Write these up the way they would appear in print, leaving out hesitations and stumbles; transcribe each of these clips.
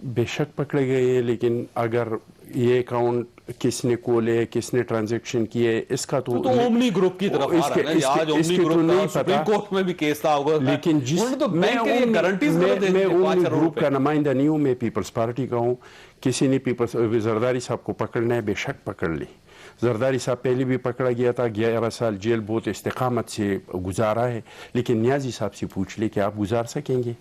بے شک پکڑے گئے ہیں، لیکن اگر یہ اکاؤنٹ کس نے کھولے، کس نے ٹرانزیکشن کیے، اس کا تو اومنی گروپ کی طرف آ رہا ہے نا، آج اومنی گروپ کا سپریم کورٹ میں بھی کیس تھا ہوگا، لیکن میں اومنی گروپ کا نمائندہ نہیں ہوں، میں پیپلز پارٹی کا ہوں. کسی نے زرداری صاحب کو پکڑنا ہے، بے شک پکڑ لی. زرداری صاحب پہلے بھی پکڑا گیا تھا، 11 سال جیل بہت استقامت سے گزارا ہے، لیکن نیازی صاحب سے پوچھ لے کہ آپ گزار سکیں گے؟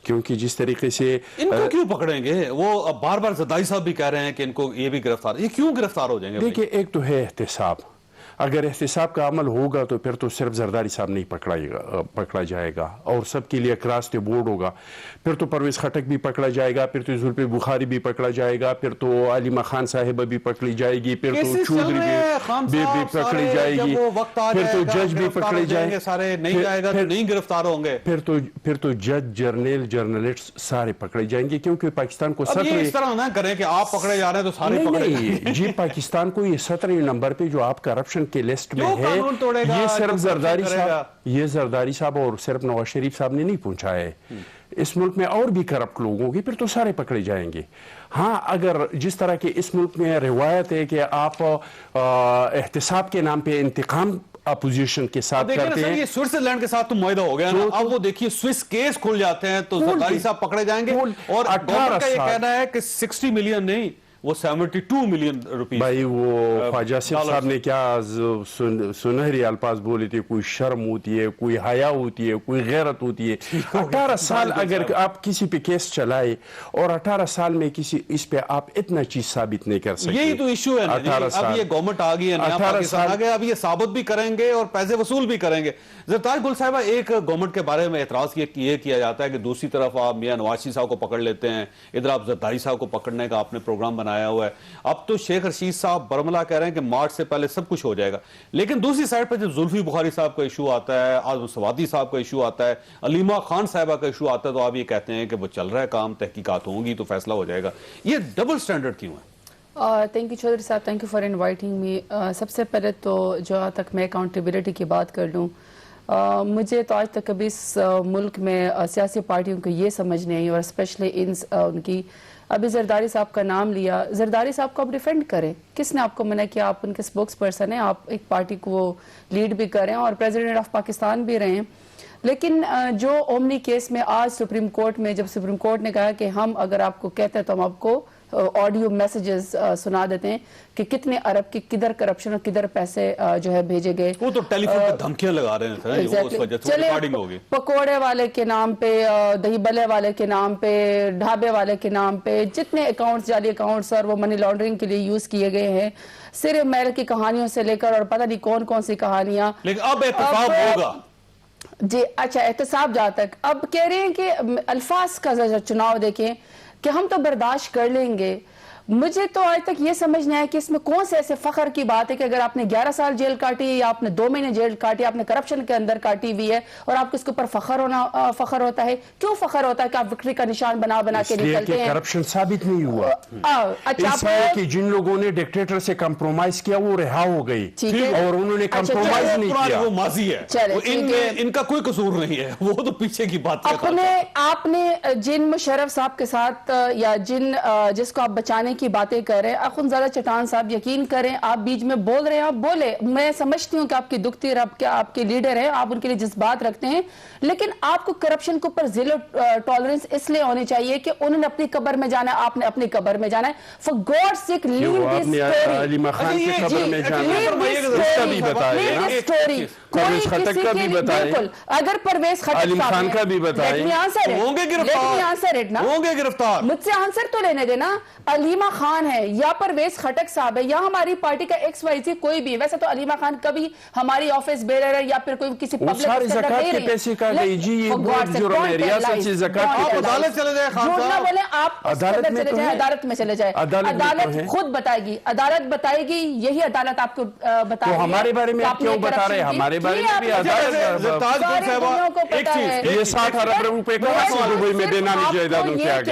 کیونکہ جس طریقے سے ان کو کیوں پکڑیں گے؟ وہ بار بار زرداری صاحب بھی کہہ رہے ہیں کہ ان کو یہ بھی گرفتار، یہ کیوں گرفتار ہو جائیں گے؟ دیکھیں، ایک تو ہے احتساب. اگر احتساب کا عمل ہوگا تو پھر تو صرف زرداری صاحب نہیں پکڑا جائے گا، اور سب کے لیے اکراس تے بورڈ ہوگا. پھر تو پرویز خٹک بھی پکڑا جائے گا، پھر تو زلفی بخاری بھی پکڑا جائے گا، پھر تو علیمہ خان صاحبہ بھی پکڑی جائے گی، پھر تو چودھری بھی پکڑی جائے گی، پھر تو جج بھی پکڑے جائیں گے، سارے نہیں جائے گا تو نہیں گرفتار ہوں گے، پھر تو جج، جرنلسٹ سارے پکڑے جائیں گے. کیونکہ پاکستان کو اب یہ اس طرح نہ کریں کہ آپ پکڑے جا رہے ہیں تو سارے پکڑے جائیں گے. جی، پاکستان کو یہ 17 نمبر پہ جو آپ کرپشن کے لسٹ میں ہے، یہ صرف زرداری صاحب اور صرف نواز شریف صاحب نے نہیں پہنچایا ہے. اس ملک میں اور بھی کرپٹ لوگ ہوں گے، پھر تو سارے پکڑے جائیں گے. ہاں، اگر جس طرح کے اس ملک میں روایت ہے کہ آپ احتساب کے نام پہ انتقام اپوزیشن کے ساتھ کرتے ہیں. یہ سوئٹزرلینڈ کے ساتھ تو معاہدہ ہو گیا نا، اب وہ دیکھیے سوئس کیس کھل جاتے ہیں تو زرداری صاحب پکڑے جائیں گے، اور گورنمنٹ کا یہ کہنا ہے کہ 60 ملین نہیں، وہ 72 ملین روپیز. بھائی، وہ خواجہ صاحب نے کیا سنہری الفاظ بولے تھے، کوئی شرم ہوتی ہے، کوئی حیا ہوتی ہے، کوئی غیرت ہوتی ہے. 18 سال اگر آپ کسی پہ کیس چلائے اور 18 سال میں اس پہ آپ اتنا چیز ثابت نہیں کر سکتے، یہی تو ایشو ہے نا. اب یہ گورنمنٹ آ گئی ہے، نیا پاکستان آ گیا، اب یہ ثابت بھی کریں گے اور پیسے وصول بھی کریں گے. زرتاج گل صاحبہ، ایک گورنمنٹ کے بارے میں اعتراض یہ کیا جاتا ہے کہ دوسری طرف آپ میاں نواز شریف صاحب کو پکڑ لیتے ہیں، ادھر آپ زرداری صاحب کو پکڑنے کا آپ نے پروگرام بنایا ہوا ہے. اب تو شیخ رشید صاحب برملا کہہ رہے ہیں کہ مارچ سے پہلے سب کچھ ہو جائے گا، لیکن دوسری سائڈ پہ جب زلفی بخاری صاحب کا ایشو آتا ہے، اعظم سوادی صاحب کا ایشو آتا ہے، علیمہ خان صاحبہ کا ایشو آتا ہے، تو آپ یہ کہتے ہیں کہ وہ چل رہا ہے کام، تحقیقات ہوں گی تو فیصلہ ہو جائے گا. یہ ڈبل سٹینڈرڈ کیوں ہے؟ تھینک یو چودھری صاحب، thank you for inviting me. سب سے پہلے تو جہاں تک میں اکاؤنٹیبلٹی کی بات کر لوں، مجھے تو آج تک کبھی اس ملک میں سیاسی پارٹیوں کو یہ سمجھ نہیں آئی، اور اسپیشلی ان کی ابھی زرداری صاحب کا نام لیا، زرداری صاحب کو آپ ڈیفینڈ کریں. کس نے آپ کو منع کیا؟ آپ ان کے سپوکس پرسن ہیں، آپ ایک پارٹی کو لیڈ بھی کریں اور پریزیڈنٹ آف پاکستان بھی رہے ہیں. لیکن جو اومنی کیس میں آج سپریم کورٹ میں، جب سپریم کورٹ نے کہا کہ ہم اگر آپ کو کہتے ہیں تو ہم آپ کو آڈیو میسیجز سنا دیتے ہیں کہ کتنے ارب کی کدھر کرپشن اور کدھر پیسے جو ہے بھیجے گئے. وہ تو ٹیلی فون پہ دھمکیاں لگا رہے ہیں، اس وجہ سے ریکارڈنگ ہوگی. پکوڑے والے کے نام پہ، دہی بلے والے کے نام پہ، ڈھابے والے کے نام پہ جتنے اکاؤنٹس، جعلی اکاؤنٹس اور وہ منی لانڈرنگ کے لیے یوز کیے گئے ہیں، سر میل کی کہانیوں سے لے کر اور پتہ نہیں کون کون سی کہانیاں. لیکن اب احتساب ہوگا. جی اچھا، احتساب جہاں تک اب کہہ رہے ہیں کہ الفاظ کا چناؤ دیکھیں کہ ہم تو برداشت کر لیں گے. مجھے تو آج تک یہ سمجھ نہیں آیا کہ اس میں کون سے ایسے فخر کی بات ہے کہ اگر آپ نے 11 سال جیل کاٹی یا آپ نے 2 مہینے جیل کاٹی، آپ نے کرپشن کے اندر کاٹی ہوئی ہے اور آپ کو اس کے اوپر فخر ہوتا ہے. کیوں فخر ہوتا ہے کہ آپ وکٹری کا نشان بنا کے نکلتے ہیں؟ کرپشن ثابت نہیں ہوا. اس لیے کہ جن لوگوں نے ڈکٹیٹر سے کمپرومائز کیا وہ رہا ہو گئی، اور انہوں نے کمپرومائز نہیں کیا. وہ ماضی ہے، ان کا کوئی قصور نہیں ہے، وہ تو پیچھے کی بات ہے. آپ نے جن مشرف صاحب کے ساتھ یا جس کو آپ بچانے کی باتیں کر رہے ہیں، اخونزادہ چٹان صاحب، یقین کریں آپ بیچ میں بول رہے ہیں، آپ بولے، میں سمجھتی ہوں کہ آپ کی دکھتی رب کیا آپ کے لیڈر ہیں، آپ ان کے لیے جذبات رکھتے ہیں، لیکن آپ کو کرپشن کے اوپر زیرو ٹالرنس اس لیے ہونی چاہیے کہ انہوں نے اپنی قبر میں جانا ہے، آپ نے اپنی قبر میں جانا ہے. For God sake leave this story. Aleema Khan کی قبر میں جانا ہے، اس کا بھی بتائیے نا. پرویز خٹک کا بھی بتائیں، اگر پرویز خٹک علی خان کا بھی بتائیں. ہوں گے گرفتار. مجھ سے آنسر تو لینے دینا. علیمہ خان ہے یا پرویز خٹک صاحب ہے یا ہماری پارٹی کا ایکس وائی زی کوئی بھی. ویسے تو علیمہ خان کبھی ہماری آفس بیرر ہے یا پھر کوئی کسی پبلک سارے زکاة کے پیسے کا گئی. جی یہ بہت جرم ہے، ریاست سے زکاة آپ عدالت چلے جائے. خان جھوٹ نہ صاحب بولیں، آپ عدالت میں چلے جائے. عدالت خود بتائے گی، عدالت بتائے گی، یہی عدالت آپ کو بتائے گی. ہمارے بارے میں آپ کیوں بتا رہے ہیں؟ ہمارے بارے میں بھی یہ 60 ارب روپے کا دبئی میں دینا نہیں جائیدادوں کے آگے.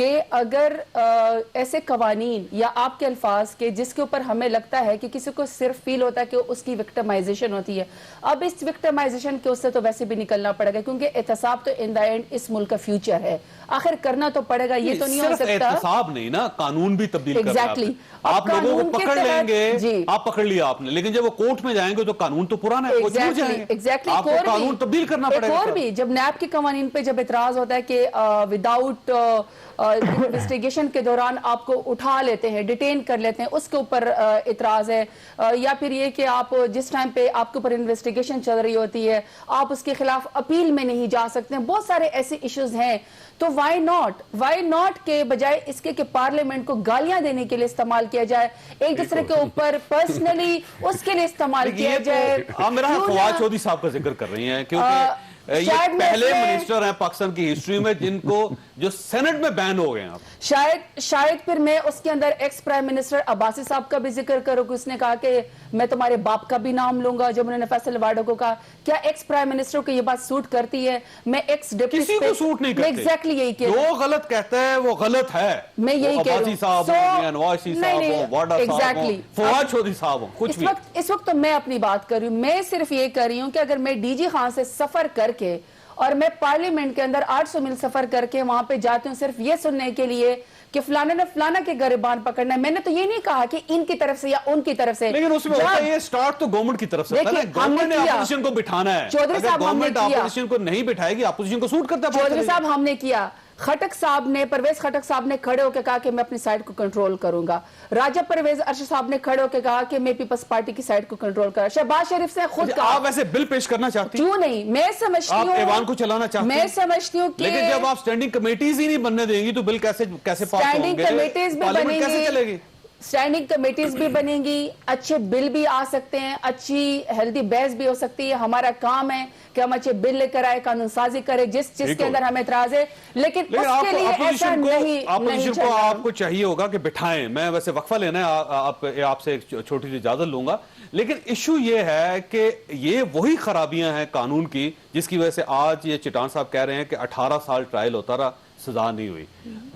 کہ اگر ایسے قوانین یا آپ کے الفاظ کے جس کے اوپر ہمیں لگتا ہے کہ کسی کو صرف فیل ہوتا ہے کہ اس کی وکٹمائزیشن ہوتی ہے، اب اس وکٹمائزیشن کے اس سے تو ویسے بھی نکلنا پڑے گا، کیونکہ احتساب تو ان دا اینڈ اس ملک کا فیوچر ہے، آخر کرنا تو پڑے گا، یہ تو نہیں ہو صرف سکتا احتساب نہیں نا، قانون بھی تبدیل کرنا ہے Exactly. آپ لوگوں کو پکڑ لیں گے، جی آپ پکڑ لیا آپ نے، لیکن جب وہ کورٹ میں جائیں گے تو قانون تو پرانا ہے، وہ جھوٹ جائیں گے، آپ کو قانون تبدیل کرنا پڑے گا۔ ایک اور بھی جب نیب کے قوانین پہ جب اعتراض ہوتا ہے کہ وداؤٹ انویسٹیگیشن کے دوران آپ کو اٹھا لیتے ہیں، ڈیٹین کر لیتے ہیں، اس کے اوپر اعتراض ہے، یا پھر یہ کہ آپ جس ٹائم پہ آپ کے اوپر انویسٹیگیشن چل رہی ہوتی ہے آپ اس کے خلاف اپیل میں نہیں جا سکتے ہیں، بہت سارے ایسے ایشوز ہیں، تو وائی ناٹ کے بجائے اس کے کہ پارلیمنٹ کو گالیاں دینے کے لیے استعمال کیا جائے، ایک دوسرے کے اوپر پرسنلی اس کے لیے استعمال کیا جائے۔ میرا فواد چودھری صاحب کا ذکر کر رہی ہیں کیونکہ یہ پہلے منسٹر ہیں پاکستان کی ہسٹری میں جن کو جو سینٹ میں بین ہو گئے ہیں۔ شاید پھر میں اس کے اندر ایکس پرائم منسٹر عباسی صاحب کا بھی ذکر کروں کہ اس نے کہا کہ میں تمہارے باپ کا بھی نام لوں گا، جب انہوں نے فیصل واڈو کو کہا، کیا ایکس پرائم منسٹر کو یہ بات سوٹ کرتی ہے؟ میں ایکس ڈپٹی کسی کو سوٹ نہیں کرتے، ایگزیکٹلی یہی کہہ جو غلط کہتا ہے وہ غلط ہے، میں یہی کہہ عباسی صاحب ہوں یا نواسی صاحب ہوں، واڈا صاحب ہوں، فواد چودھری صاحب ہوں، کچھ بھی۔ اس وقت تو میں اپنی بات کر رہی ہوں، میں صرف یہ کر رہی ہوں کہ اگر میں ڈی جی خان سے سفر کر کے اور میں پارلیمنٹ کے اندر 800 میل سفر کر کے وہاں پہ جاتی ہوں صرف یہ سننے کے لیے کہ فلانا نے فلانا کے گریبان پکڑنا ہے، میں نے تو یہ نہیں کہا کہ ان کی طرف سے یا ان کی طرف سے، لیکن اس میں ہوتا ہے یہ سٹارٹ تو گورنمنٹ کی طرف سے ہوتا ہے، گورنمنٹ نے اپوزیشن کو بٹھانا ہے، چودھری صاحب ہم نے گورنمنٹ اپوزیشن کو نہیں بٹھائے گی، اپوزیشن کو سوٹ کرتا ہے۔ چودھری صاحب ہم نے کیا، خٹک صاحب نے، پرویز خٹک صاحب نے کھڑے ہو کے کہا کہ میں اپنی سائٹ کو کنٹرول کروں گا، راجہ پرویز ارشد صاحب نے کھڑے ہو کے کہا کہ میں پیپلز پارٹی کی سائٹ کو کنٹرول کرا، شہباز شریف سے خود کہا۔ آپ ایسے بل پیش کرنا چاہتی ہیں؟ کیوں نہیں، میں سمجھتی ہوں، آپ ایوان کو چلانا چاہتی ہیں؟ میں سمجھتی ہوں کہ لیکن جب آپ سٹینڈنگ کمیٹیز ہی نہیں بننے دیں گی تو بل کیسے پاس ہوں گے؟ سٹینڈنگ کمیٹیز بھی بنیں پارلیمنٹ کیسے چلے گی؟ سٹینڈنگ کمیٹیز بھی بنیں گی، اچھے بل بھی آ سکتے ہیں، اچھی ہیلدی بحث بھی ہو سکتی ہے، ہمارا کام ہے کہ ہم اچھے بل لے کر آئے، قانون سازی کرے جس چیز کے اندر ہمیں اعتراض ہے، لیکن اس کے لیے ایسا نہیں اپوزیشن کو آپ کو چاہیے ہوگا کہ بٹھائیں۔ میں ویسے وقفہ لینا ہے، آپ سے ایک چھوٹی سی اجازت لوں گا، لیکن ایشو یہ ہے کہ یہ وہی خرابیاں ہیں قانون کی جس کی وجہ سے آج یہ چٹان صاحب کہہ رہے ہیں کہ 18 سال ٹرائل ہوتا رہا، سزا نہیں ہوئی۔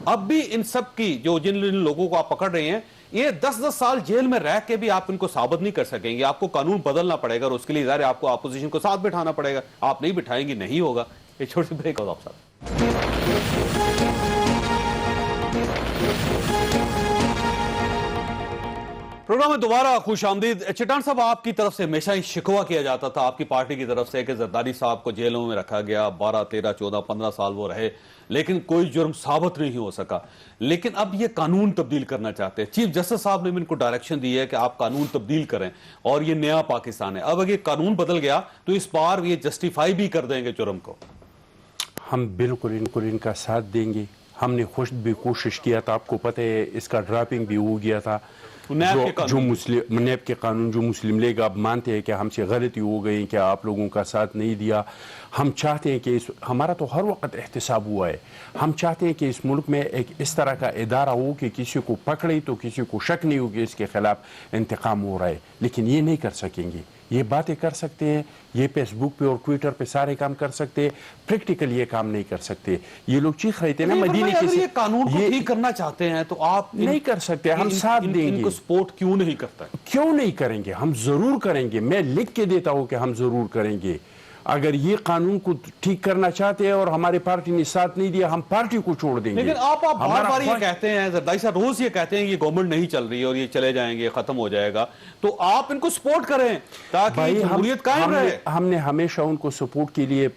اب بھی ان سب کی جو جن لوگوں کو آپ پکڑ رہے ہیں یہ 10 سال جیل میں رہ کے بھی آپ ان کو ثابت نہیں کر سکیں گے، آپ کو قانون بدلنا پڑے گا اور اس کے لیے ظاہر ہے آپ کو اپوزیشن کو ساتھ بٹھانا پڑے گا، آپ نہیں بٹھائیں گے نہیں ہوگا۔ ایک چھوٹی سی بریک آپ صاحب۔ پروگرام میں دوبارہ خوش آمدید۔ چٹان صاحب آپ کی طرف سے ہمیشہ ہی شکوہ کیا جاتا تھا آپ کی پارٹی کی طرف سے کہ زرداری صاحب کو جیلوں میں رکھا گیا، 12 13 14 15 سال وہ رہے لیکن کوئی جرم ثابت نہیں ہو سکا، لیکن اب یہ قانون تبدیل کرنا چاہتے ہیں۔ چیف جسٹس صاحب نے بھی ان کو ڈائریکشن دی ہے کہ آپ قانون تبدیل کریں اور یہ نیا پاکستان ہے۔ اب اگر یہ قانون بدل گیا تو اس بار یہ جسٹیفائی بھی کر دیں گے جرم کو؟ ہم بالکل ان کا ساتھ دیں گے۔ ہم نے خود بھی کوشش کیا تھا، آپ کو پتہ ہے اس کا ڈراپنگ بھی ہو گیا تھا، جو نیب کے قانون جو مسلم لیگ اب مانتے ہیں کہ ہم سے غلطی ہو گئی کہ آپ لوگوں کا ساتھ نہیں دیا۔ ہم چاہتے ہیں کہ ہمارا تو ہر وقت احتساب ہوا ہے، ہم چاہتے ہیں کہ اس ملک میں ایک اس طرح کا ادارہ ہو کہ کسی کو پکڑے تو کسی کو شک نہیں ہو کہ اس کے خلاف انتقام ہو رہا ہے، لیکن یہ نہیں کر سکیں گے۔ یہ باتیں کر سکتے ہیں، یہ فیس بک پہ اور ٹویٹر پہ سارے کام کر سکتے ہیں، پریکٹیکل یہ کام نہیں کر سکتے۔ یہ لوگ چیخ رہے تھے نا مدینے کے، یہ قانون کو ٹھیک کرنا چاہتے ہیں تو آپ نہیں کر سکتے، ہم ساتھ دیں گے۔ ان کو سپورٹ کیوں نہیں کرتا؟ کیوں نہیں کریں گے؟ ہم ضرور کریں گے، میں لکھ کے دیتا ہوں کہ ہم ضرور کریں گے۔ اگر یہ قانون کو ٹھیک کرنا چاہتے ہیں اور ہماری پارٹی نے ساتھ نہیں دیا، ہم پارٹی کو چھوڑ دیں گے۔ لیکن آپ بار بار یہ کہتے ہیں، زرداری صاحب روز یہ کہتے ہیں یہ گورنمنٹ نہیں چل رہی اور یہ چلے جائیں گے، ختم ہو جائے گا، تو آپ ان کو سپورٹ کریں تاکہ جمہوریت قائم رہے۔ ہم نے ہمیشہ ان کو سپورٹ کے لیے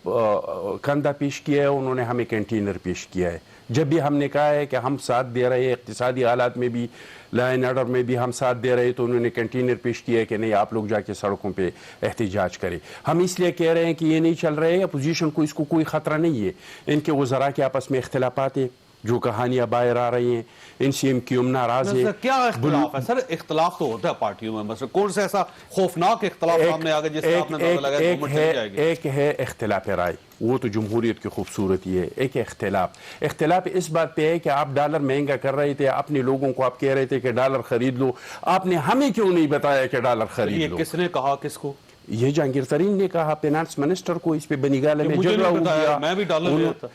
کندھا پیش کیا ہے، انہوں نے ہمیں کنٹینر پیش کیا ہے۔ جب بھی ہم نے کہا ہے کہ ہم ساتھ دے رہے ہیں، اقتصادی حالات میں بھی، لا اینڈ آرڈر میں بھی ہم ساتھ دے رہے، تو انہوں نے کنٹینر پیش کیا ہے کہ نہیں آپ لوگ جا کے سڑکوں پہ احتجاج کریں۔ ہم اس لیے کہہ رہے ہیں کہ یہ نہیں چل رہے، اپوزیشن کو اس کو کوئی خطرہ نہیں ہے۔ ان کے وزراء کے آپس میں اختلافات ہیں، جو کہانیاں باہر آ رہی ہیں، ان سے ایم کیو ایم ناراض ہے۔ کیا اختلاف ہے سر؟ اختلاف تو ہوتا ہے پارٹیوں میں، مثلا کون سے ایسا خوفناک اختلاف سامنے آ گیا جس سے آپ نے اندازہ لگایا گورنمنٹ چلی جائے گی؟ ایک ہے اختلاف رائے، وہ تو جمہوریت کی خوبصورتی ہے۔ ایک اختلاف اس بات پہ ہے کہ آپ ڈالر مہنگا کر رہے تھے، اپنے لوگوں کو آپ کہہ رہے تھے کہ ڈالر خرید لو، آپ نے ہمیں کیوں نہیں بتایا کہ ڈالر خرید لو؟ یہ کس نے کہا کس کو؟ یہ جہانگیر ترین نے کہا فائنانس منسٹر کو اس پہ بنی گالہ میں مجھے جھگڑا نہیں ہو بتایا، گیا، میں بھی ڈالر لے لیتا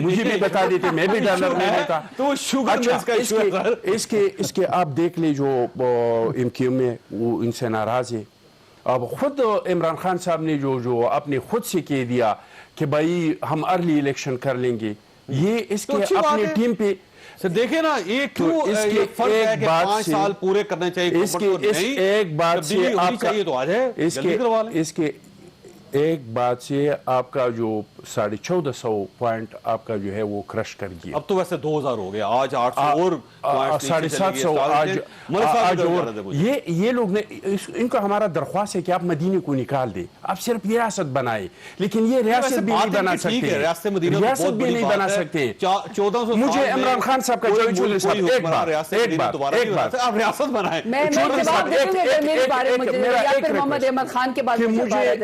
مجھے بھی بتا دیتے میں بھی ڈالر لے لیتا. تو وہ شوگر ملز کا ایشو ہے سر. اس کے آپ دیکھ لیں جو ایم کیو میں وہ ان سے ناراض ہے. اب خود عمران خان صاحب نے جو اپنے خود سے کہہ دیا کہ بھائی ہم ارلی الیکشن کر لیں گے، یہ اس کے اپنے ٹیم پہ دیکھیں نا یہ کیوں فرق ہے کہ 5 سال پورے کرنے چاہیے. اس ایک بات سے آپ کا اس کے ایک بات سے آپ کا جو 1450 پوائنٹ آپ کا جو ہے وہ کرش کر گیا. اب تو ویسے 2000 ہو گیا، آج 800 اور 750 آج اور یہ لوگ نے ان کو ہمارا درخواست ہے کہ آپ مدینے کو نکال دیں، آپ صرف ریاست بنائے، لیکن یہ ریاست بھی نہیں بنا سکتے، ریاست بھی نہیں بنا سکتے. 1400 مجھے عمران خان صاحب کا ایک بات آپ ریاست بنائیں.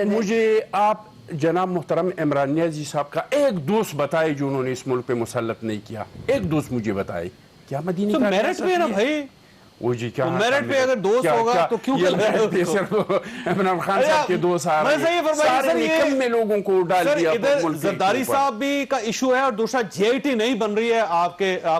مجھے آپ جناب محترم عمران نیازی صاحب کا ایک دوست بتائے جو انہوں نے اس ملک پہ مسلط نہیں کیا، ایک دوست مجھے بتائے. کیا مدینے کا میرٹ پہ نا بھائی، وہ جی کیا میرٹ پہ اگر دوست ہوگا تو کیوں عمران خان صاحب کے دوست سارے نکم میں لوگوں کو ڈال دیا. ادھر زرداری صاحب بھی کا ایشو ہے اور دوسرا جے آئی ٹی نہیں بن رہی ہے آپ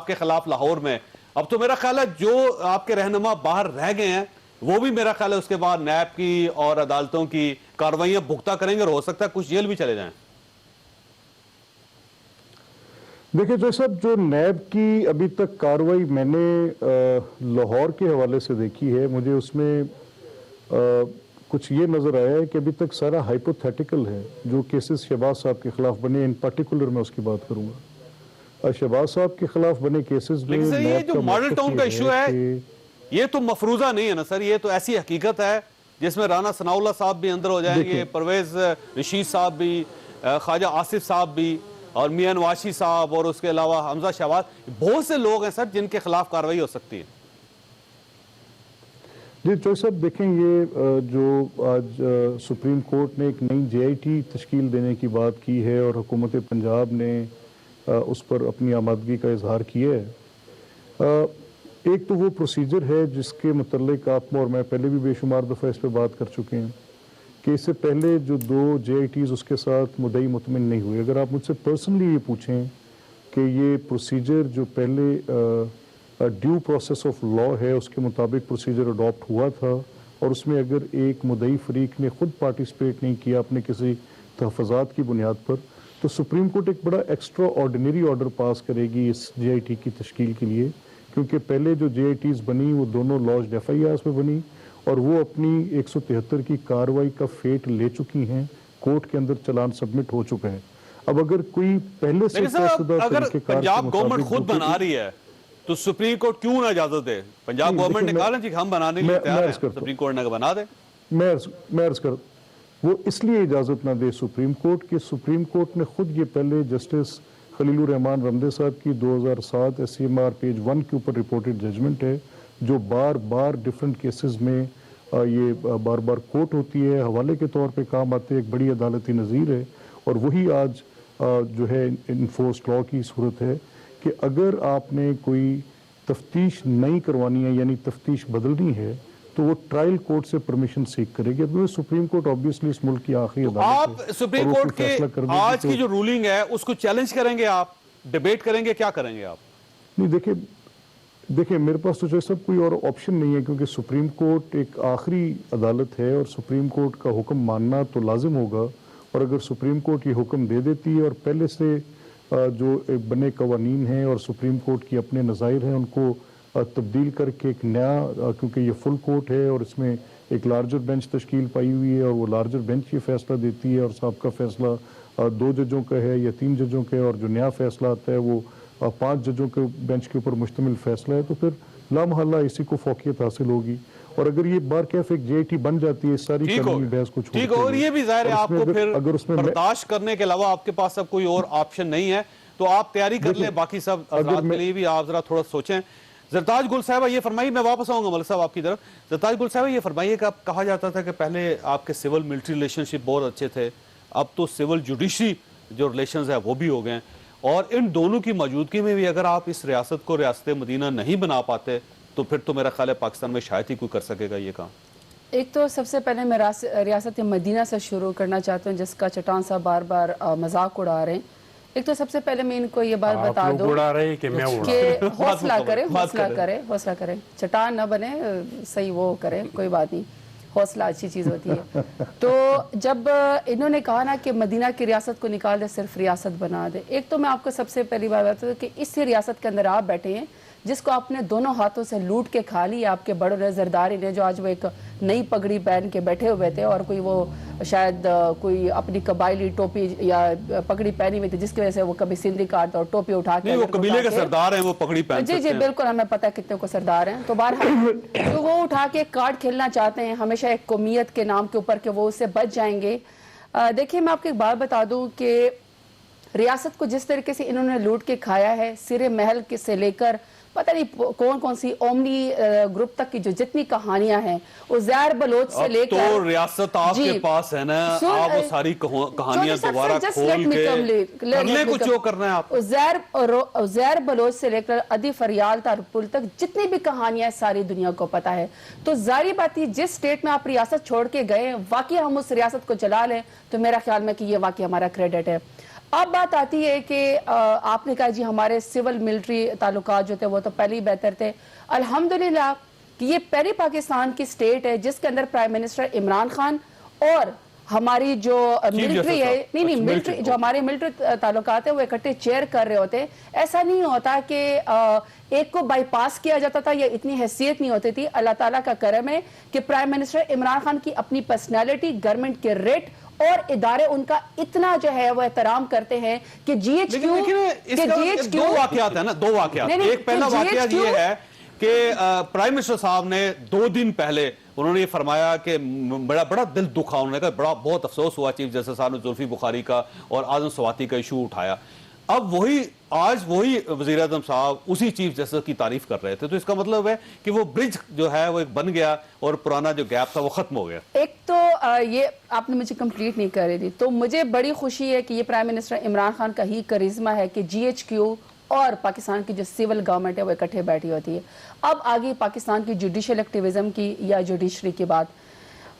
کے خلاف لاہور میں. اب تو میرا خیال ہے جو آپ کے رہنما باہر رہ گئے ہیں وہ بھی میرا خیال ہے اس کے بعد نیب کی اور عدالتوں کی کارروائیاں بھگتا کریں گے اور ہو سکتا ہے کچھ جیل بھی چلے جائیں. دیکھیں جو صاحب جو نیب کی ابھی تک کارروائی میں نے لاہور کے حوالے سے دیکھی ہے، مجھے اس میں کچھ یہ نظر آیا ہے کہ ابھی تک سارا ہائپوتھیٹیکل ہے. جو کیسز شہباز صاحب کے خلاف بنے ان پرٹیکولر میں اس کی بات کروں گا. شہباز صاحب کے خلاف بنے کیسز میں لیکن سر یہ جو ماڈل ٹاؤن کا ایشو ہے یہ تو مفروضہ نہیں ہے نا سر، یہ تو ایسی حقیقت ہے جس میں رانا ثناء اللہ صاحب بھی اندر ہو جائیں گے، پرویز رشید صاحب بھی، خواجہ آصف صاحب بھی، اور میاں نواشی صاحب، اور اس کے علاوہ حمزہ شہباز، بہت سے لوگ ہیں سر جن کے خلاف کارروائی ہو سکتی ہے. جی چوہے صاحب دیکھیں یہ جو آج سپریم کورٹ نے ایک نئی جے آئی ٹی تشکیل دینے کی بات کی ہے اور حکومت پنجاب نے اس پر اپنی آمادگی کا اظہار کیا ہے. ایک تو وہ پروسیجر ہے جس کے متعلق آپ اور میں پہلے بھی بے شمار دفعہ اس پہ بات کر چکے ہیں کہ اس سے پہلے جو 2 جے آئی ٹیز اس کے ساتھ مدعی مطمئن نہیں ہوئے. اگر آپ مجھ سے پرسنلی یہ پوچھیں کہ یہ پروسیجر جو پہلے ڈیو پروسیس آف لا ہے اس کے مطابق پروسیجر اڈاپٹ ہوا تھا اور اس میں اگر ایک مدعی فریق نے خود پارٹیسپیٹ نہیں کیا اپنے کسی تحفظات کی بنیاد پر، تو سپریم کورٹ ایک بڑا ایکسٹرا آرڈینری آرڈر پاس کرے گی اس جے آئی ٹی کی تشکیل کے لیے. کیونکہ پہلے جو جے آئی ٹیز بنی وہ دونوں لانچڈ ایف آئی آرز میں بنی اور وہ اپنی 173 کی کارروائی کا فیٹ لے چکی ہیں، کورٹ کے اندر چلان سبمٹ ہو چکا ہے. اب اگر کوئی پہلے سے اگر پنجاب گورنمنٹ خود بنا رہی ہے تو سپریم کورٹ کیوں نہ اجازت دے؟ پنجاب گورنمنٹ نے کہا نا کہ ہم بنانے کے لیے تیار ہیں، سپریم کورٹ نے بنا دے. میں عرض کر وہ اس لیے اجازت نہ دے سپریم کورٹ کہ سپریم کورٹ نے خود یہ پہلے جسٹس خلیل الرحمان رمدے صاحب کی 2007 S C M R page 1 کے اوپر رپورٹڈ ججمنٹ ہے جو بار بار ڈیفرنٹ کیسز میں یہ بار بار کوٹ ہوتی ہے، حوالے کے طور پہ کام آتے، ایک بڑی عدالتی نظیر ہے اور وہی آج جو ہے انفورسڈ لا کی صورت ہے کہ اگر آپ نے کوئی تفتیش نہیں کروانی ہے یعنی تفتیش بدلنی ہے تو وہ ٹرائل کورٹ سے پرمیشن سیک کرے گی. اب سپریم کورٹ آبویسلی اس ملک کی آخری عدالت ہے. آپ سپریم کورٹ کے آج کی جو رولنگ ہے اس کو چیلنج کریں گے، آپ ڈیبیٹ کریں گے، کیا کریں گے آپ؟ نہیں دیکھیں میرے پاس تو جو سب کوئی اور آپشن نہیں ہے کیونکہ سپریم کورٹ ایک آخری عدالت ہے اور سپریم کورٹ کا حکم ماننا تو لازم ہوگا. اور اگر سپریم کورٹ یہ حکم دے دیتی ہے اور پہلے سے جو بنے قوانین ہیں اور سپریم کورٹ کی اپنے نظائر ہیں ان کو تبدیل کر کے ایک نیا، کیونکہ یہ فل کورٹ ہے اور اس میں ایک لارجر بینچ تشکیل پائی ہوئی ہے اور وہ لارجر بینچ یہ فیصلہ دیتی ہے اور صاحب کا فیصلہ 2 ججوں کا ہے یا 3 ججوں کا ہے اور جو نیا فیصلہ آتا ہے وہ 5 ججوں کے بینچ کے اوپر مشتمل فیصلہ ہے، تو پھر لامحالہ اسی کو فوقیت حاصل ہوگی. اور اگر یہ بار کیف ایک جے آئی ٹی بن جاتی ہے ساری قانونی بحث کو چھوڑ کے، ٹھیک ہے، اور یہ بھی ظاہر ہے آپ کو پھر برداشت کرنے کے علاوہ آپ کے پاس اب کوئی اور آپشن نہیں ہے، تو آپ تیاری کر لیں. باقی سب حضرات کے لیے بھی آپ ذرا تھوڑا سوچیں. زرتاج گل صاحبہ یہ فرمائیے، میں واپس آؤں گا ملک صاحب آپ کی طرف. زرتاج گل صاحبہ یہ فرمائیے کہ اب کہا جاتا تھا کہ پہلے آپ کے سول ملٹری ریلیشن شپ بہت اچھے تھے، اب تو سول جوڈیشری جو ریلیشنز ہیں وہ بھی ہو گئے ہیں، اور ان دونوں کی موجودگی میں بھی اگر آپ اس ریاست کو ریاست مدینہ نہیں بنا پاتے تو پھر تو میرا خیال ہے پاکستان میں شاید ہی کوئی کر سکے گا یہ کام. ایک تو سب سے پہلے میں ریاست مدینہ سے شروع کرنا چاہتا ہوں، جس کا چٹان صاحب بار بار مذاق اڑا رہے ہیں۔ ایک تو سب سے پہلے میں ان کو یہ بات بتا دوں اڑا رہے کہ میں کہ حوصلہ کریں، چٹان نہ بنے، صحیح وہ کریں، کوئی بات نہیں، حوصلہ اچھی چیز ہوتی ہے۔ تو جب انہوں نے کہا نا کہ مدینہ کی ریاست کو نکال دے، صرف ریاست بنا دے، ایک تو میں آپ کو سب سے پہلی بات بتا دوں کہ اس ریاست کے اندر آپ بیٹھے ہیں جس کو آپ نے دونوں ہاتھوں سے لوٹ کے کھا لی، آپ کے بڑوں نے، زرداری نے، جو آج وہ ایک نئی پگڑی پہن کے بیٹھے ہوئے تھے اور کوئی وہ شاید کوئی اپنی قبائلی ٹوپی یا پگڑی پہنی ہوئی تھی جس کی وجہ سے وہ کبھی سندھی کاٹتا اور ٹوپی اٹھا کے، وہ قبیلے کا سردار ہیں، وہ پگڑی پہن جی بالکل ہمیں پتہ ہے کتنے کو سردار ہیں، تو بہرحال تو وہ اٹھا کے کارڈ کھیلنا چاہتے ہیں ہمیشہ ایک قومیت کے نام کے اوپر کہ وہ اس سے بچ جائیں گے۔ دیکھیں میں آپ کو ایک بات بتا دوں کہ ریاست کو جس طریقے سے انہوں نے لوٹ کے کھایا ہے، سرے محل سے لے کر پتہ نہیں کون سی اومنی گروپ تک کی جو جتنی کہانیاں ہیں، عزیر بلوچ سے لے کر، تو ریاست آپ کے پاس ہے نا، آپ وہ ساری کہانیاں دوبارہ کھول کے کرنے کو جو کرنا ہے آپ۔ عزیر بلوچ سے لے کر ادی فریال تارپل تک جتنی بھی کہانیاں ساری دنیا کو پتہ ہے، تو ظاہری بات ہے جس سٹیٹ میں آپ ریاست چھوڑ کے گئے واقعی ہم اس ریاست کو چلا لیں تو میرا خیال میں کہ یہ واقعی ہمارا کریڈٹ ہے۔ اب بات آتی ہے کہ آپ نے کہا جی ہمارے سول ملٹری تعلقات جو تھے وہ تو پہلے ہی بہتر تھے۔ الحمدللہ کہ یہ پہلی پاکستان کی سٹیٹ ہے جس کے اندر پرائم منسٹر عمران خان اور ہماری جو ملٹری ہے، نہیں ملٹری جو ہمارے ملٹری تعلقات ہیں وہ اکٹھے چیئر کر رہے ہوتے۔ ایسا نہیں ہوتا کہ ایک کو بائی پاس کیا جاتا تھا یا اتنی حیثیت نہیں ہوتی تھی۔ اللہ تعالیٰ کا کرم ہے کہ پرائم منسٹر عمران خان کی اپنی پرسنالٹی، گورنمنٹ کے ریٹ اور ادارے ان کا اتنا جو ہے وہ احترام کرتے ہیں کہ جی ایچ کیو دو واقعات ہیں نا، دو واقعات۔ ایک پہلا واقعہ یہ ہے کہ پرائم منسٹر صاحب نے 2 دن پہلے انہوں نے یہ فرمایا کہ بڑا دل دکھا، انہوں نے کہا بہت افسوس ہوا چیف جسٹس صاحب نے زلفی بخاری کا اور اعظم سواتی کا ایشو اٹھایا۔ اب آج وہی وزیر اعظم صاحب اسی چیف جسٹس کی تعریف کر رہے تھے، تو اس کا مطلب ہے کہ وہ برج جو ہے وہ ایک بن گیا اور پرانا جو گیپ تھا وہ ختم ہو گیا۔ ایک تو یہ آپ نے مجھے کمپلیٹ نہیں کر رہی تھی، تو مجھے بڑی خوشی ہے کہ یہ پرائم منسٹر عمران خان کا ہی کرزمہ ہے کہ جی ایچ کیو اور پاکستان کی جو سول گورنمنٹ ہے وہ اکٹھے بیٹھی ہوتی ہے۔ اب آگے پاکستان کی جوڈیشل ایکٹیویزم کی یا جوڈیشری کی بات،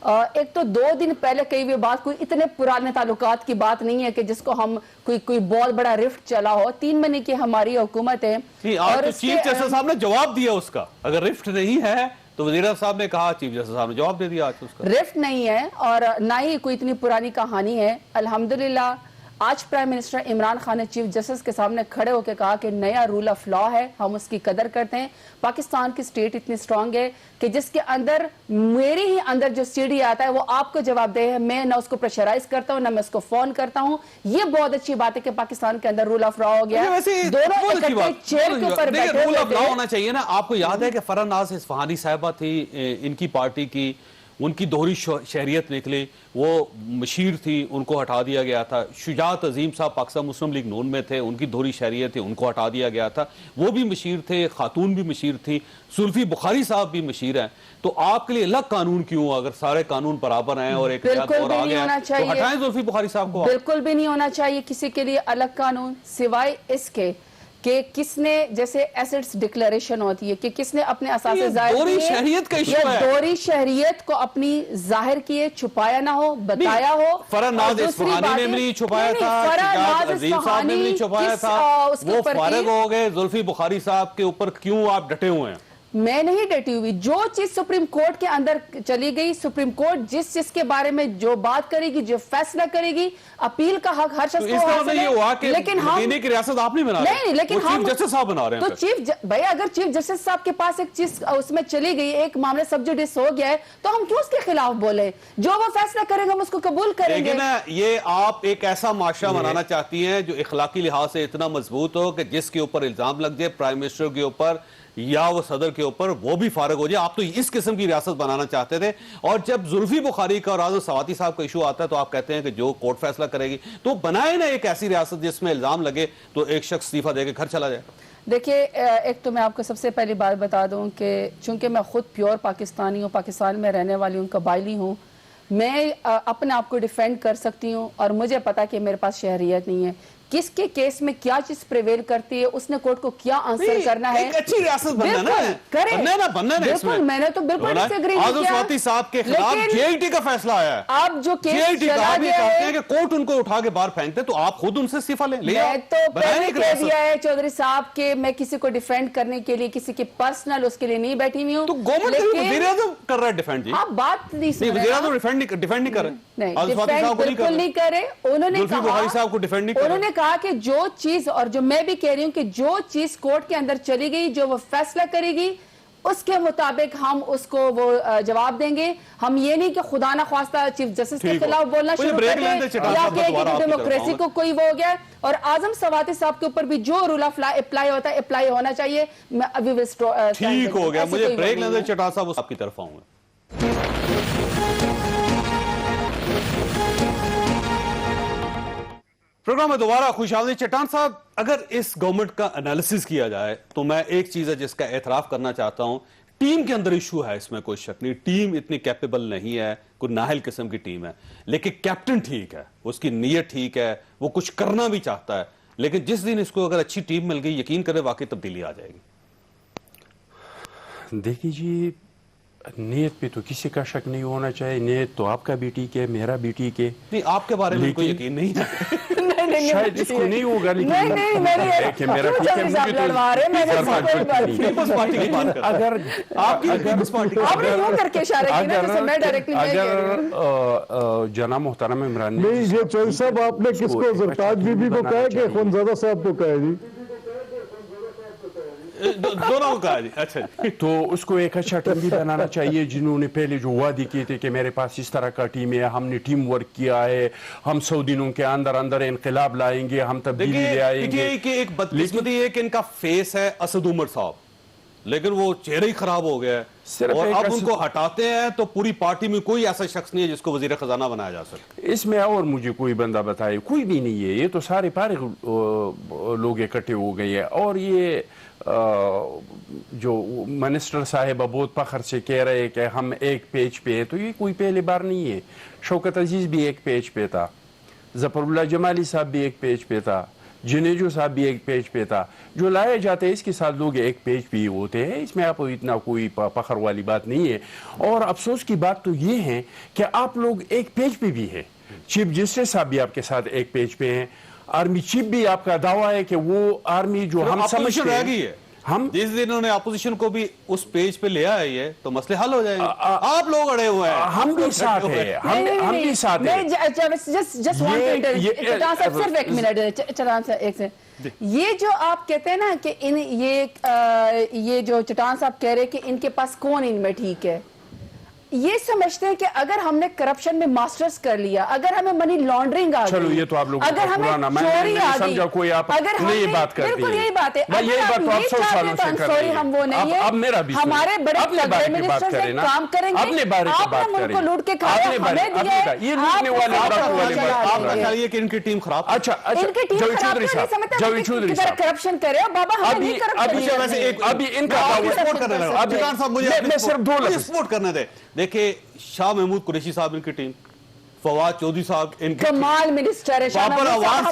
ایک تو 2 دن پہلے کئی ہوئی بات کوئی اتنے پرانے تعلقات کی بات نہیں ہے کہ جس کو ہم کوئی بہت بڑا رفٹ چلا ہو۔ 3 مہینے کی ہماری حکومت ہے اور چیف جسٹس صاحب نے جواب دیا اس کا، اگر رفٹ نہیں ہے تو وزیر صاحب نے کہا، چیف جسٹس صاحب نے جواب دے دیا آج اس کا۔ رفٹ نہیں ہے اور نہ ہی کوئی اتنی پرانی کہانی ہے۔ الحمدللہ آج پرائم منسٹر عمران خان نے چیف جسٹس کے سامنے کھڑے ہو کے کہا کہ نیا رول آف لا ہے، ہم اس کی قدر کرتے ہیں۔ پاکستان کی سٹیٹ اتنی سٹرونگ ہے کہ جس کے اندر میرے ہی اندر جو سی ڈی آتا ہے وہ آپ کو جواب دے ہے، میں نہ اس کو پریشرائز کرتا ہوں نہ میں اس کو فون کرتا ہوں۔ یہ بہت اچھی بات ہے کہ پاکستان کے اندر رول آف لا ہو گیا، دونوں اکٹھے چیئر کے اوپر بیٹھے رول آف لا ہونا چاہیے نا۔ آپ کو یاد ہے کہ فرح ناز اصفہانی صاحبہ تھی ان کی پارٹی کی، ان کی دوہری شہریت نکلی، وہ مشیر تھی، ان کو ہٹا دیا گیا تھا۔ شجاعت عظیم صاحب پاکستان مسلم لیگ نون میں تھے، ان کی دوہری شہریت تھی، ان کو ہٹا دیا گیا تھا، وہ بھی مشیر تھے، خاتون بھی مشیر تھی، زلفی بخاری صاحب بھی مشیر ہیں۔ تو آپ کے لیے الگ قانون کیوں؟ اگر سارے قانون برابر ہیں اور ایک اور آگے ہیں تو ہٹائیں زلفی بخاری صاحب کو۔ بالکل بھی نہیں ہونا چاہیے کسی کے لیے الگ قانون، سوائے اس کے کہ کس نے جیسے ایسٹس ڈکلیریشن ہوتی ہے کہ کس نے اپنے اثاثے ظاہر کیے، دوہری شہریت کا ایشو ہے، دوہری شہریت کو اپنی ظاہر کیے، چھپایا نہ ہو، بتایا ہو۔ فرح ناز اصفہانی نے بھی نہیں چھپایا تھا، شجاعت عظیم صاحب نے بھی نہیں چھپایا تھا، وہ فارغ ہو گئے۔ زلفی بخاری صاحب کے اوپر کیوں آپ ڈٹے ہوئے ہیں؟ میں نہیں ڈٹی ہوئی، جو چیز سپریم کورٹ کے اندر چلی گئی، سپریم کورٹ جس چیز کے بارے میں جو بات کرے گی، جو فیصلہ کرے گی، اپیل کا حق ہر شخص کو حاصل ہے۔ لیکن مدینہ کی ریاست آپ نہیں بنا رہے، نہیں، لیکن چیف جسٹس صاحب بنا رہے ہیں۔ تو بھائی اگر چیف جسٹس صاحب کے پاس ایک چیز اس میں چلی گئی، ایک معاملہ سب جوڈیس ہو گیا ہے، تو ہم کیوں اس کے خلاف بولیں؟ جو وہ فیصلہ کریں گے ہم اس کو قبول کریں گے۔ لیکن یہ آپ ایک ایسا معاشرہ بنانا چاہتی ہیں جو اخلاقی لحاظ سے اتنا مضبوط ہو کہ جس کے اوپر الزام لگ جائے پرائم منسٹر کے اوپر یا وہ صدر کے اوپر وہ بھی فارغ ہو جائے۔ آپ تو اس قسم کی ریاست بنانا چاہتے تھے، اور جب زلفی بخاری کا اور اعظم سواتی صاحب کا ایشو آتا ہے تو آپ کہتے ہیں کہ جو کورٹ فیصلہ کرے گی، تو بنائے نا ایک ایسی ریاست جس میں الزام لگے تو ایک شخص استعفیٰ دے کے گھر چلا جائے۔ دیکھیے ایک تو میں آپ کو سب سے پہلی بات بتا دوں کہ چونکہ میں خود پیور پاکستانی ہوں، پاکستان میں رہنے والی ہوں، قبائلی ہوں، میں اپنے آپ کو ڈیفینڈ کر سکتی ہوں اور مجھے پتا کہ میرے پاس شہریت نہیں ہے۔ کس کے کیس میں کیا چیز پریویل کرتی ہے, اس نے کورٹ کو کیا آنسر کرنا ہے. ایک اچھی ریاست بننا بننا ہے اس میں. میں نے تو بالکل ڈس ایگری آزم سواتی صاحب کے خلاف جے آئی ٹی کا فیصلہ آیا ہے. آپ جو کیس چلا گیا ہے کہ کورٹ ان کو اٹھا کے باہر پھینکتے, تو آپ خود ان سے استعفیٰ لیں. میں تو پہلے کہہ دیا ہے چودھری صاحب کہ میں کسی کو ڈیفینڈ کرنے کے لیے کسی کے پرسنل اس کے لیے نہیں بیٹھی ہوئی ہوں. تو گورنمنٹ وزیر اعظم کر رہا ہے ڈیفینڈ. جی آپ بات نہیں سن رہے. وزیر اعظم ڈیفینڈ نہیں کر رہے. بالکل نہیں کر رہے. انہوں نے کہا کہ جو چیز, اور جو میں بھی کہہ رہی ہوں کہ جو چیز کورٹ کے اندر چلی گئی, جو وہ فیصلہ کرے گی, اس کے مطابق ہم اس کو وہ جواب دیں گے. ہم یہ نہیں کہ خدا نہ خواستہ چیف جسٹس کے خلاف بولنا شروع کر دیں یا کہ ڈیموکریسی کو کوئی وہ ہو گیا. اور اعظم سواتی صاحب کے اوپر بھی جو رول اپلائی ہوتا ہے اپلائی ہونا چاہیے. ٹھیک ہو گیا, مجھے بریک لینے دیں. چٹان صاحب آپ کی طرف آؤں گا. پروگرام میں دوبارہ خوش آمدید. چٹان صاحب, اگر اس گورنمنٹ کا انالیسس کیا جائے تو میں ایک چیز ہے جس کا اعتراف کرنا چاہتا ہوں, ٹیم کے اندر ایشو ہے, اس میں کوئی شک نہیں. ٹیم اتنی کیپیبل نہیں ہے, کوئی نااہل قسم کی ٹیم ہے, لیکن کیپٹن ٹھیک ہے, اس کی نیت ٹھیک ہے, وہ کچھ کرنا بھی چاہتا ہے. لیکن جس دن اس کو اگر اچھی ٹیم مل گئی, یقین کرے واقعی تبدیلی آ جائے گی. دیکھیے جی, نیت پہ تو کسی کا شک نہیں ہونا چاہیے. نیت تو آپ کا بھی ٹھیک ہے, میرا بھی ٹھیک ہے. نہیں, آپ کے بارے میں کوئی یقین نہیں ہے. شاید اس کو نہیں ہوگا, لیکن میرا ٹھیک ہے. اگر جناب محترم عمران نہیں, یہ چوہدری صاحب آپ نے کس کو, زرتاج بی بی کو کہا کہ خونزادہ صاحب کو کہا جی؟ دونوں کو کہا جی. اچھا, تو اس کو ایک اچھا ٹیم بھی بنانا چاہیے. جنہوں نے پہلے جو وعدے کیے تھے کہ میرے پاس اس طرح کا ٹیم ہے, ہم نے ٹیم ورک کیا ہے, ہم 100 دنوں کے اندر انقلاب لائیں گے, ہم تبدیلی لے آئیں گے. ایک بدقسمتی یہ کہ ان کا فیس ہے اسد عمر صاحب, لیکن وہ چہرہ ہی خراب ہو گیا ہے, اور اب ان کو ہٹاتے ہیں تو پوری پارٹی میں کوئی ایسا شخص نہیں ہے جس کو وزیر خزانہ بنایا جا سکے. اس میں اور مجھے کوئی بندہ بتائے, کوئی بھی نہیں ہے. یہ تو سارے فارغ لوگ اکٹھے ہو گئے ہیں. اور یہ جو منسٹر صاحب بہت فخر سے کہہ رہے ہیں کہ ہم ایک پیج پہ ہیں, تو یہ کوئی پہلی بار نہیں ہے. شوکت عزیز بھی ایک پیج پہ تھا, ظفر اللہ جمالی صاحب بھی ایک پیج پہ تھا, جنیجو صاحب بھی ایک پیج پہ تھا. جو لائے جاتے ہیں اس کے ساتھ لوگ ایک پیج پہ ہی ہوتے ہیں. اس میں آپ اتنا کوئی فخر والی بات نہیں ہے. اور افسوس کی بات تو یہ ہے کہ آپ لوگ ایک پیج پہ بھی ہیں. چیف جسٹس صاحب بھی آپ کے ساتھ ایک پیج پہ ہیں. آرمی چیف بھی آپ کا دعویٰ ہے کہ وہ آرمی جو ہم سمجھتے ہیں, ہم جس دن انہوں نے اپوزیشن کو بھی اس پیج پہ لے آئے ہیں تو مسئلے حل ہو جائیں گے. آپ لوگ اڑے ہوئے ہیں, ہم بھی ساتھ ہیں, ہم بھی ساتھ ہیں. صرف ایک منٹ, یہ جو آپ کہتے ہیں نا کہ یہ جو چٹان صاحب کہہ رہے کہ ان کے پاس کون ان میں ٹھیک ہے, یہ سمجھتے ہیں کہ اگر ہم نے کرپشن میں ماسٹرز کر لیا, اگر ہمیں منی لانڈرنگ آ گئی, چلو یہ تو آپ لوگوں کا پرانا, میں نہیں سمجھا کوئی آپ نئی بات کرتے ہیں. بالکل یہی بات ہے. یہی بات تو آپ 100 سالوں سے کر رہے ہیں. ہم وہ نہیں ہے. اب میرا بھی ہمارے بڑے تگڑے منسٹرز ہیں, کام کریں گے. اپنے بارے کی بات کریں. آپ نے ملک کو لوٹ کے کھایا, ہمیں دیا ہے. یہ لوٹنے والی بات. آپ کا خیال یہ کہ ان کی ٹیم خراب. اچھا, ان کی ٹیم خراب نہیں سمجھتا, جوی چودھری صاحب کرپشن کرے. بابا ہمیں نہیں کرپشن. ابھی ان کا سپورٹ کرنے لگا. میں صرف 2 لفظ سپورٹ کرنے دے. دیکھیے, شاہ محمود قریشی صاحب ان کی ٹیم, فواد چودھری صاحب ان کی, کمال منسٹر ہے, بابر اعوان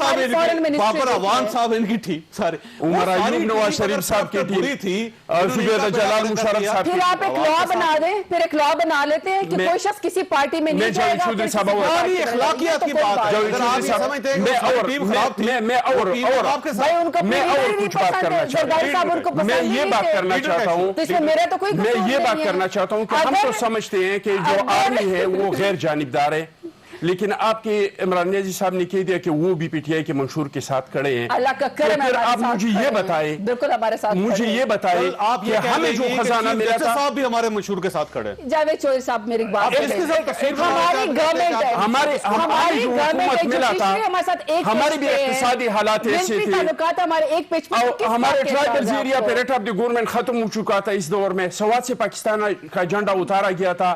صاحب ان کی تھی, سارے عمر ایوب نواز شریف صاحب کی تھی, زبیدہ جلال مشرف صاحب کی. پھر آپ ایک لا بنا دیں, پھر ایک لا بنا لیتے ہیں کہ کوئی شخص کسی پارٹی میں نہیں جائے گا. اخلاقیات کی بات ہے. اگر آپ یہ سمجھتے ہیں کہ ٹیم خراب تھی, میں اور کچھ بات کرنا چاہتا ہوں. میں یہ بات کرنا چاہتا ہوں, میں یہ بات کرنا چاہتا ہوں کہ ہم تو سمجھتے ہیں کہ جو آرمی ہے وہ غیر جانبدار ہے, لیکن آپ کے عمران نیازی صاحب نے کہہ دیا کہ وہ بھی پی ٹی آئی کے منشور کے ساتھ کھڑے ہیں. اللہ کا کرم ہے, آپ مجھے یہ بتائیں, بالکل ہمارے ساتھ, مجھے یہ بتائیں آپ یہ ہمیں جو خزانہ ملا تھا, صاحب بھی ہمارے منشور کے ساتھ کھڑے. جاوید چودھری صاحب میری بات سنیں, ہماری گورنمنٹ ہے, ہماری جو حکومت ملا تھا, ہمارے بھی اقتصادی حالات ایسے تھے, ہمارے ایک پیج پہ ہمارے ٹرائبل ایریا پہ ریٹ آف دی گورنمنٹ ختم ہو چکا تھا. اس دور میں سوات سے پاکستان کا جھنڈا اتارا گیا تھا,